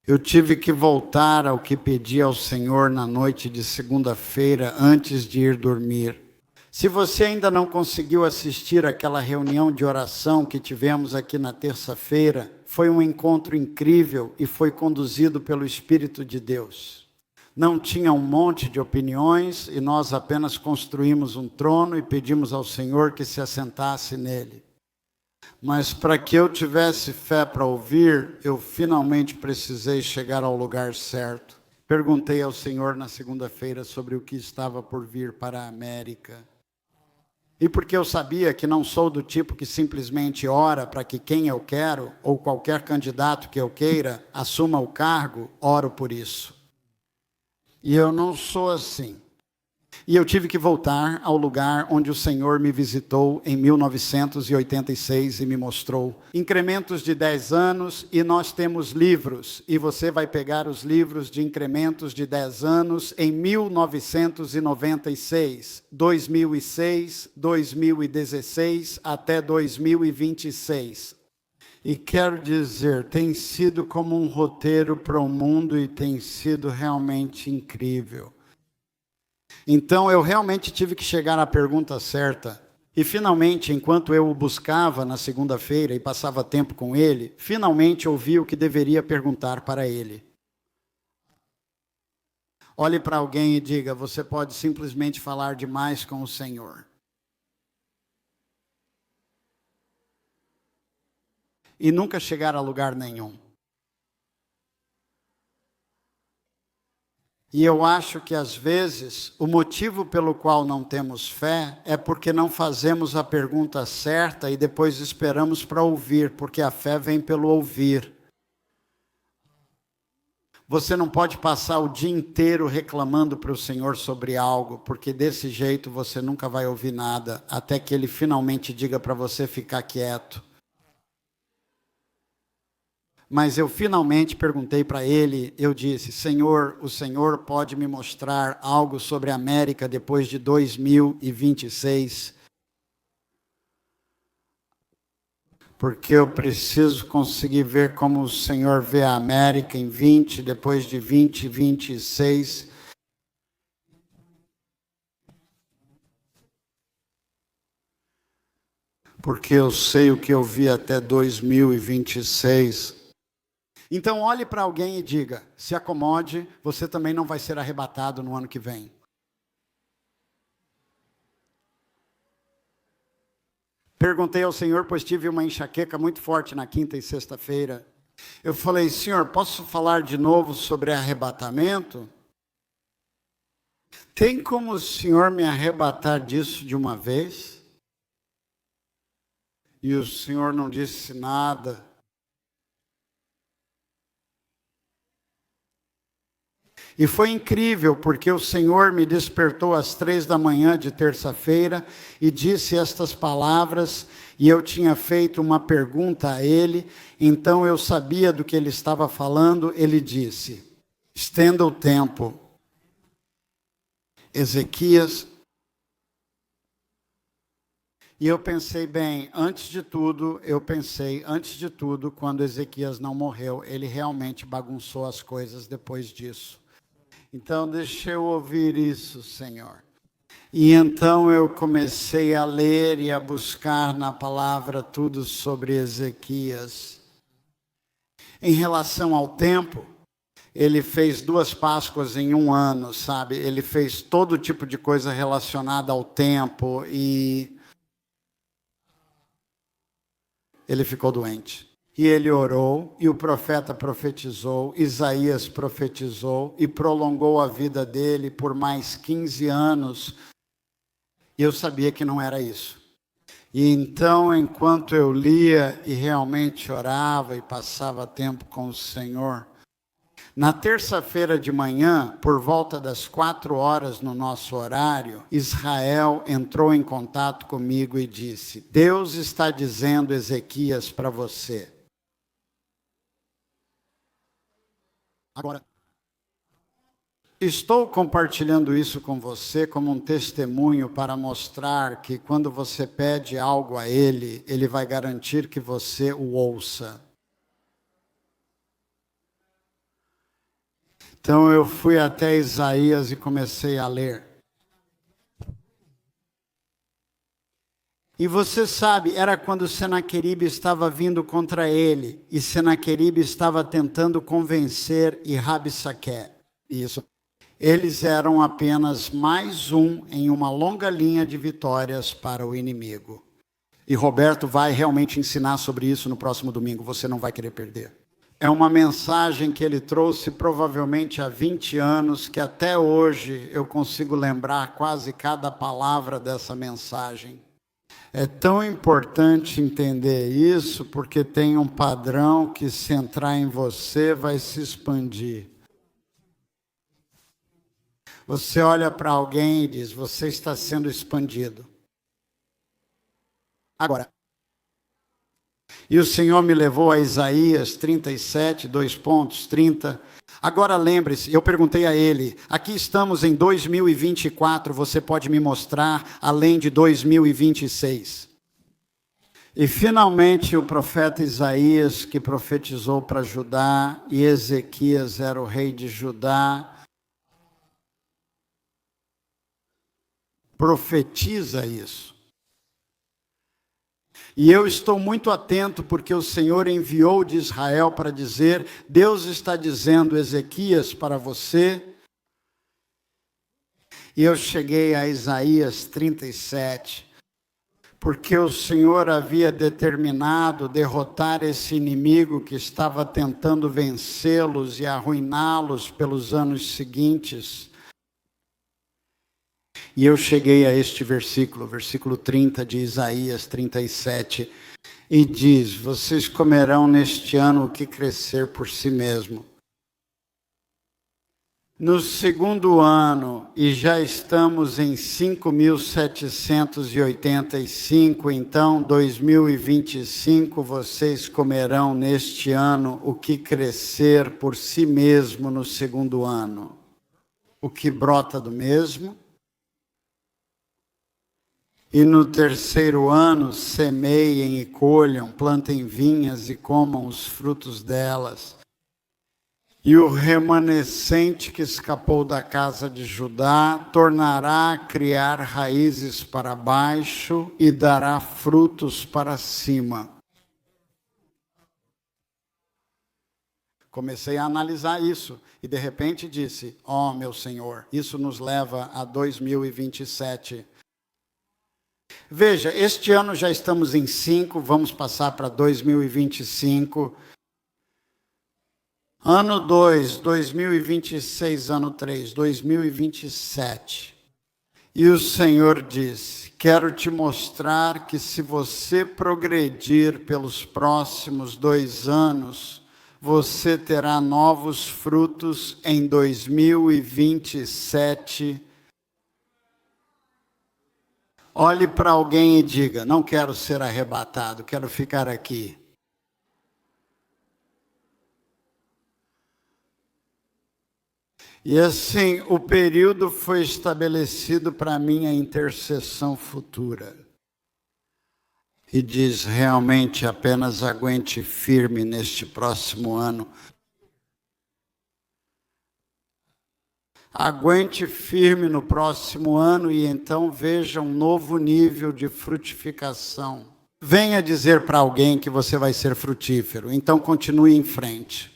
Eu tive que voltar ao que pedi ao Senhor na noite de segunda-feira, antes de ir dormir. Se você ainda não conseguiu assistir àquela reunião de oração que tivemos aqui na terça-feira, foi um encontro incrível e foi conduzido pelo Espírito de Deus. Não tinha um monte de opiniões e nós apenas construímos um trono e pedimos ao Senhor que se assentasse nele. Mas para que eu tivesse fé para ouvir, eu finalmente precisei chegar ao lugar certo. Perguntei ao Senhor na segunda-feira sobre o que estava por vir para a América. E porque eu sabia que não sou do tipo que simplesmente ora para que quem eu quero, ou qualquer candidato que eu queira, assuma o cargo, oro por isso. E eu não sou assim. E eu tive que voltar ao lugar onde o Senhor me visitou em 1986 e me mostrou incrementos de 10 anos, e nós temos livros, e você vai pegar os livros de incrementos de 10 anos em 1996, 2006, 2016 até 2026. E quero dizer, tem sido como um roteiro para o mundo e tem sido realmente incrível. Então, eu realmente tive que chegar à pergunta certa. E, finalmente, enquanto eu o buscava na segunda-feira e passava tempo com ele, finalmente ouvi o que deveria perguntar para ele. Olhe para alguém e diga, você pode simplesmente falar demais com o Senhor. E nunca chegar a lugar nenhum. E eu acho que, às vezes, o motivo pelo qual não temos fé é porque não fazemos a pergunta certa e depois esperamos para ouvir, porque a fé vem pelo ouvir. Você não pode passar o dia inteiro reclamando para o Senhor sobre algo, porque desse jeito você nunca vai ouvir nada, até que Ele finalmente diga para você ficar quieto. Mas eu finalmente perguntei para ele, eu disse, Senhor, o Senhor pode me mostrar algo sobre a América depois de 2026? Porque eu preciso conseguir ver como o Senhor vê a América em 20, depois de 2026. Porque eu sei o que eu vi até 2026. Então, olhe para alguém e diga, se acomode, você também não vai ser arrebatado no ano que vem. Perguntei ao Senhor, pois tive uma enxaqueca muito forte na quinta e sexta-feira. Eu falei, Senhor, posso falar de novo sobre arrebatamento? Tem como o Senhor me arrebatar disso de uma vez? E o Senhor não disse nada. E foi incrível, porque o Senhor me despertou às 3 da manhã de terça-feira e disse estas palavras, e eu tinha feito uma pergunta a ele, então eu sabia do que ele estava falando. Ele disse, estenda o tempo. Ezequias. E eu pensei, bem, antes de tudo, quando Ezequias não morreu, ele realmente bagunçou as coisas depois disso. Então, deixa eu ouvir isso, Senhor. E então eu comecei a ler e a buscar na palavra tudo sobre Ezequias. Em relação ao tempo, ele fez 2 Páscoas em 1 ano, sabe? Ele fez todo tipo de coisa relacionada ao tempo e ele ficou doente. E ele orou, e o profeta profetizou, Isaías profetizou, e prolongou a vida dele por mais 15 anos. E eu sabia que não era isso. E então, enquanto eu lia e realmente orava e passava tempo com o Senhor, na terça-feira de manhã, por volta das 4 horas no nosso horário, Israel entrou em contato comigo e disse, Deus está dizendo, Ezequias, para você. Agora, estou compartilhando isso com você como um testemunho para mostrar que quando você pede algo a Ele, Ele vai garantir que você o ouça. Então eu fui até Isaías e comecei a ler. E você sabe, era quando Senaqueribe estava vindo contra ele, e Senaqueribe estava tentando convencer e Rabsaque. Isso. Eles eram apenas mais um em uma longa linha de vitórias para o inimigo. E Roberto vai realmente ensinar sobre isso no próximo domingo, você não vai querer perder. É uma mensagem que ele trouxe provavelmente há 20 anos, que até hoje eu consigo lembrar quase cada palavra dessa mensagem. É tão importante entender isso, porque tem um padrão que, se entrar em você, vai se expandir. Você olha para alguém e diz, você está sendo expandido. Agora, e o Senhor me levou a Isaías 37, 30. Agora lembre-se, eu perguntei a ele, aqui estamos em 2024, você pode me mostrar além de 2026? E finalmente o profeta Isaías, que profetizou para Judá, e Ezequias era o rei de Judá, profetiza isso. E eu estou muito atento porque o Senhor enviou de Israel para dizer, Deus está dizendo, Ezequias, para você. E eu cheguei a Isaías 37, porque o Senhor havia determinado derrotar esse inimigo que estava tentando vencê-los e arruiná-los pelos anos seguintes. E eu cheguei a este versículo, versículo 30 de Isaías 37, e diz, vocês comerão neste ano o que crescer por si mesmo. No segundo ano, e já estamos em 5.785, então 2025, vocês comerão neste ano o que crescer por si mesmo no segundo ano. O que brota do mesmo. E no terceiro ano, semeiem e colham, plantem vinhas e comam os frutos delas. E o remanescente que escapou da casa de Judá tornará a criar raízes para baixo e dará frutos para cima. Comecei a analisar isso e de repente disse, ó meu Senhor, isso nos leva a 2027. Veja, este ano já estamos em 5, vamos passar para 2025. Ano 2, 2026, ano 3, 2027. E o Senhor disse, quero te mostrar que se você progredir pelos próximos 2 anos, você terá novos frutos em 2027. Olhe para alguém e diga, não quero ser arrebatado, quero ficar aqui. E assim, o período foi estabelecido para mim a intercessão futura. E diz, realmente, apenas aguente firme neste próximo ano. Aguente firme no próximo ano e então veja um novo nível de frutificação. Venha dizer para alguém que você vai ser frutífero, então continue em frente.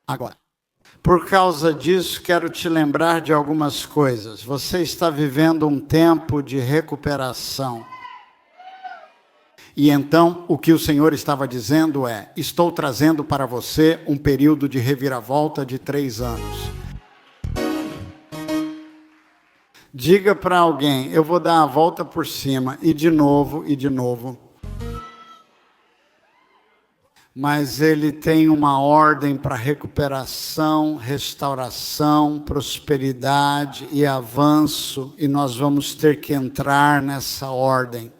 Agora, por causa disso, quero te lembrar de algumas coisas. Você está vivendo um tempo de recuperação. E então, o que o Senhor estava dizendo é, estou trazendo para você um período de reviravolta de 3 anos. Diga para alguém, eu vou dar a volta por cima, e de novo, e de novo. Mas ele tem uma ordem para recuperação, restauração, prosperidade e avanço, e nós vamos ter que entrar nessa ordem.